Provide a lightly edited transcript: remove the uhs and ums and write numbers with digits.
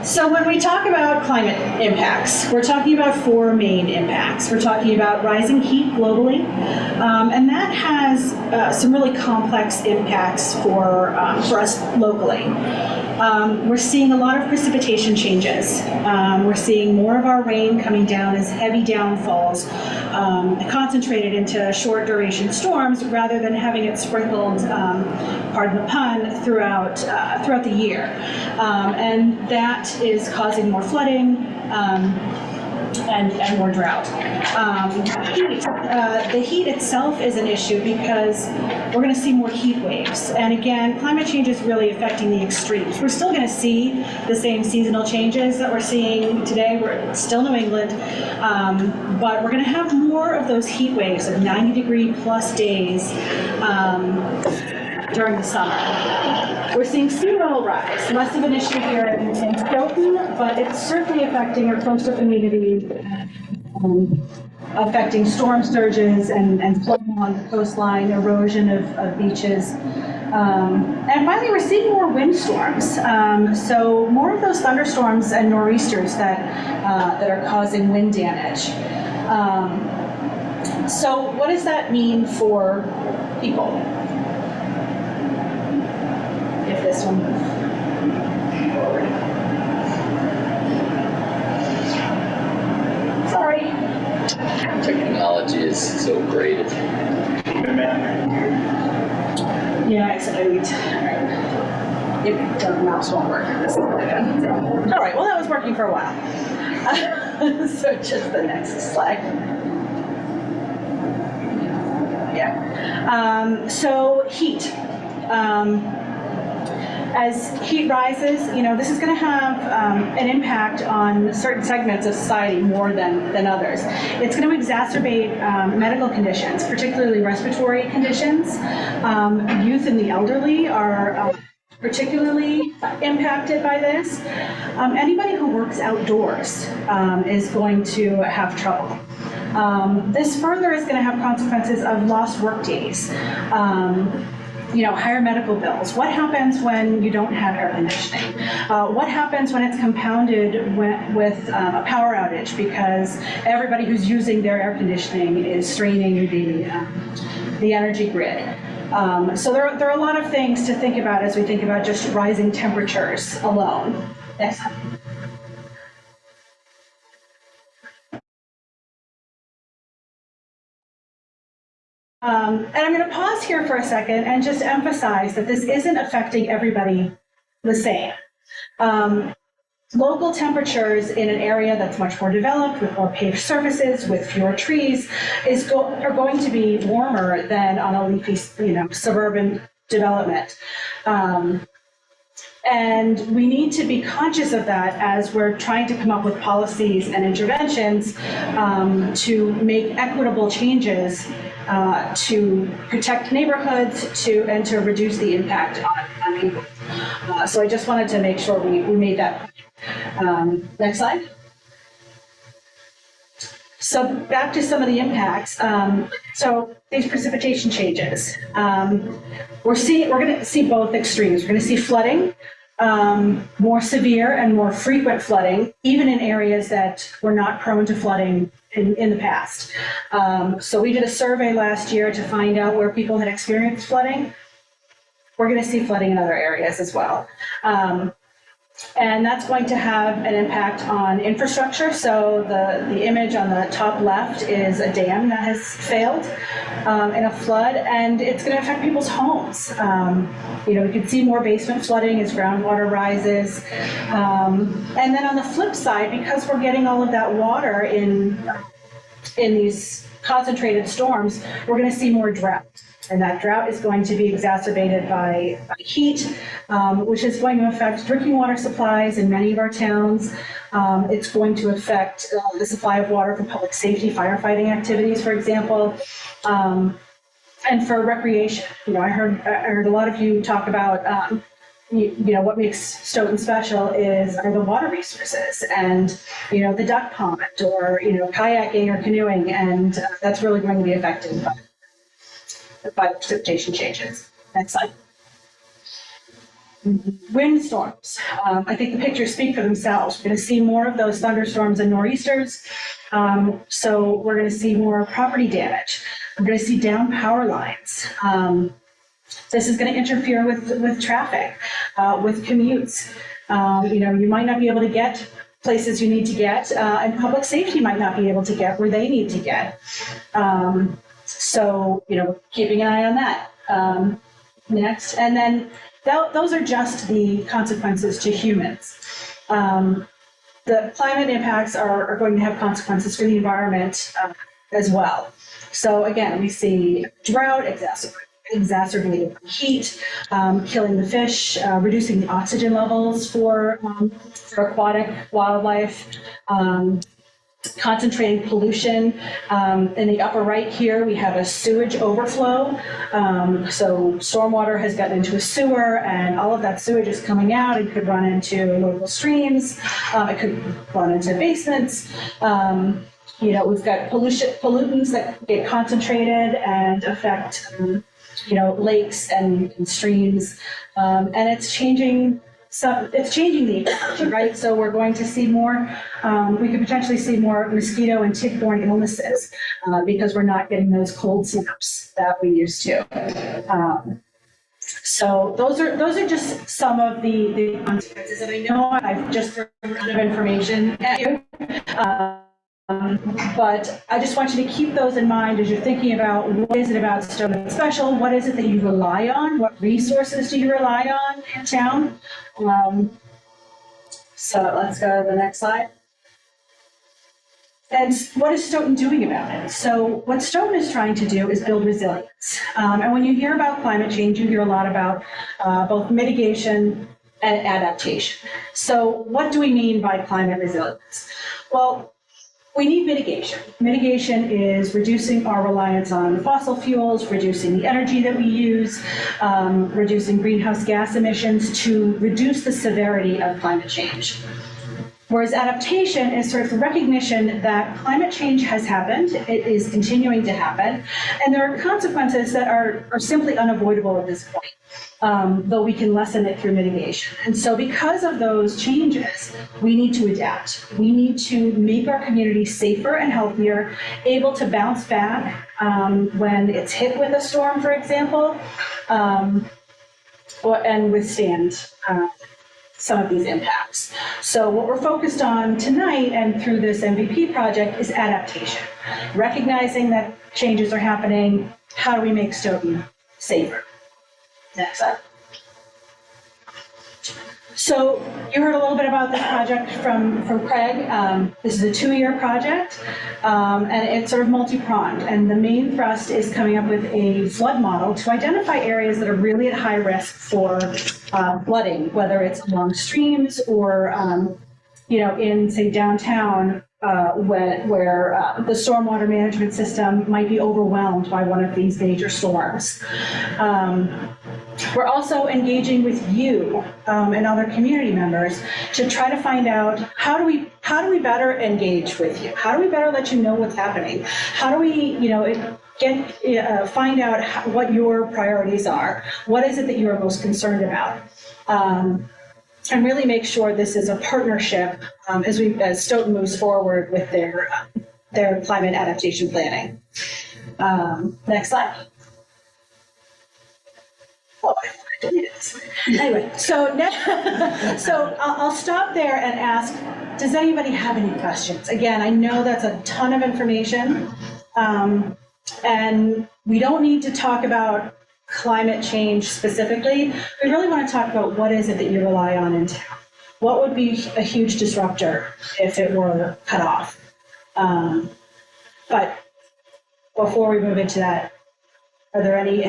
So when we talk about climate impacts, we're talking about four main impacts. We're talking about rising heat globally, and that has some really complex impacts for us locally. We're seeing a lot of precipitation changes. We're seeing more of our rain coming down as heavy downfalls, concentrated into short duration storms rather than having it sprinkled, pardon the pun, throughout the year. And that is causing more flooding and more drought. The heat itself is an issue because we're going to see more heat waves. And again, climate change is really affecting the extremes. We're still going to see the same seasonal changes that we're seeing today. We're still New England, but we're going to have more of those heat waves of 90-degree plus days during the summer. We're seeing sea level rise, less of an issue here in Stoughton, but it's certainly affecting our coastal communities, affecting storm surges and flooding along the coastline, erosion of beaches. And finally, we're seeing more windstorms. So more of those thunderstorms and nor'easters that are causing wind damage. So what does that mean for people? If this one moves forward. Sorry. Technology is so great. Yeah, except I need to. Yep, the mouse won't work. All right, well, that was working for a while. So just the next slide. Yeah. So heat. As heat rises, this is going to have an impact on certain segments of society more than others. It's going to exacerbate medical conditions, particularly respiratory conditions. Youth and the elderly are particularly impacted by this. Anybody who works outdoors is going to have trouble. This further is going to have consequences of lost work days. Higher medical bills. What happens when you don't have air conditioning? What happens when it's compounded with a power outage because everybody who's using their air conditioning is straining the energy grid? So there are a lot of things to think about as we think about just rising temperatures alone. Next time. And I'm going to pause here for a second and just emphasize that this isn't affecting everybody the same. Local temperatures in an area that's much more developed, with more paved surfaces, with fewer trees, are going to be warmer than on a leafy, suburban development. And we need to be conscious of that as we're trying to come up with policies and interventions to make equitable changes to protect neighborhoods and to reduce the impact on people. So I just wanted to make sure we made that. Next slide. So back to some of the impacts. So these precipitation changes. We're going to see both extremes. We're going to see flooding, more severe and more frequent flooding, even in areas that were not prone to flooding in the past. So we did a survey last year to find out where people had experienced flooding. We're going to see flooding in other areas as well. And that's going to have an impact on infrastructure. So the image on the top left is a dam that has failed in a flood, and it's going to affect people's homes. We can see more basement flooding as groundwater rises. And then on the flip side, because we're getting all of that water in these concentrated storms, we're going to see more drought. And that drought is going to be exacerbated by heat, which is going to affect drinking water supplies in many of our towns. It's going to affect the supply of water for public safety, firefighting activities, for example, and for recreation. I heard a lot of you talk about what makes Stoughton special are the water resources and, the duck pond or, kayaking or canoeing, and that's really going to be affected by precipitation changes. Next slide. Windstorms. I think the pictures speak for themselves. We're going to see more of those thunderstorms and nor'easters. So we're going to see more property damage. We're going to see down power lines. This is going to interfere with traffic, with commutes. You might not be able to get places you need to get, and public safety might not be able to get where they need to get. So, keeping an eye on that. Next, and then those are just the consequences to humans. The climate impacts are going to have consequences for the environment as well. So again, we see drought, exacerbated heat, killing the fish, reducing the oxygen levels for aquatic wildlife, concentrating pollution. In the upper right here, we have a sewage overflow. So stormwater has gotten into a sewer, and all of that sewage is coming out. It could run into local streams. It could run into basements. We've got pollutants that get concentrated and affect, lakes and streams, and it's changing. So it's changing the ecology, right? So we're going to see more, we could potentially see more mosquito and tick-borne illnesses because we're not getting those cold snaps that we used to. So those are just some of the consequences. And I know I've just thrown a lot of information at you. But I just want you to keep those in mind as you're thinking about what is it about Stoughton that's special, what is it that you rely on, what resources do you rely on in town. So let's go to the next slide. And what is Stoughton doing about it? So what Stoughton is trying to do is build resilience. And when you hear about climate change, you hear a lot about both mitigation and adaptation. So what do we mean by climate resilience? Well, we need mitigation. Mitigation is reducing our reliance on fossil fuels, reducing the energy that we use, reducing greenhouse gas emissions to reduce the severity of climate change. Whereas adaptation is sort of the recognition that climate change has happened, it is continuing to happen, and there are consequences that are simply unavoidable at this point, though we can lessen it through mitigation. And so because of those changes, we need to adapt. We need to make our community safer and healthier, able to bounce back when it's hit with a storm, for example, and withstand some of these impacts. So what we're focused on tonight and through this MVP project is adaptation. Recognizing that changes are happening, how do we make Stoughton safer? Next slide. So you heard a little bit about this project from Craig. This is a 2-year project, and it's sort of multi-pronged. And the main thrust is coming up with a flood model to identify areas that are really at high risk for flooding, whether it's along streams or, in, say, downtown, where the stormwater management system might be overwhelmed by one of these major storms. We're also engaging with you and other community members to try to find out how do we better engage with you? How do we better let you know what's happening? How do we, find out what your priorities are? What is it that you are most concerned about? And really make sure this is a partnership as Stoughton moves forward with their climate adaptation planning. Next slide. Oh, I deleted this. Anyway, so I'll stop there and ask, does anybody have any questions? Again, I know that's a ton of information, and we don't need to talk about climate change specifically. We really want to talk about what is it that you rely on in town. What would be a huge disruptor if it were cut off? But before we move into that, are there any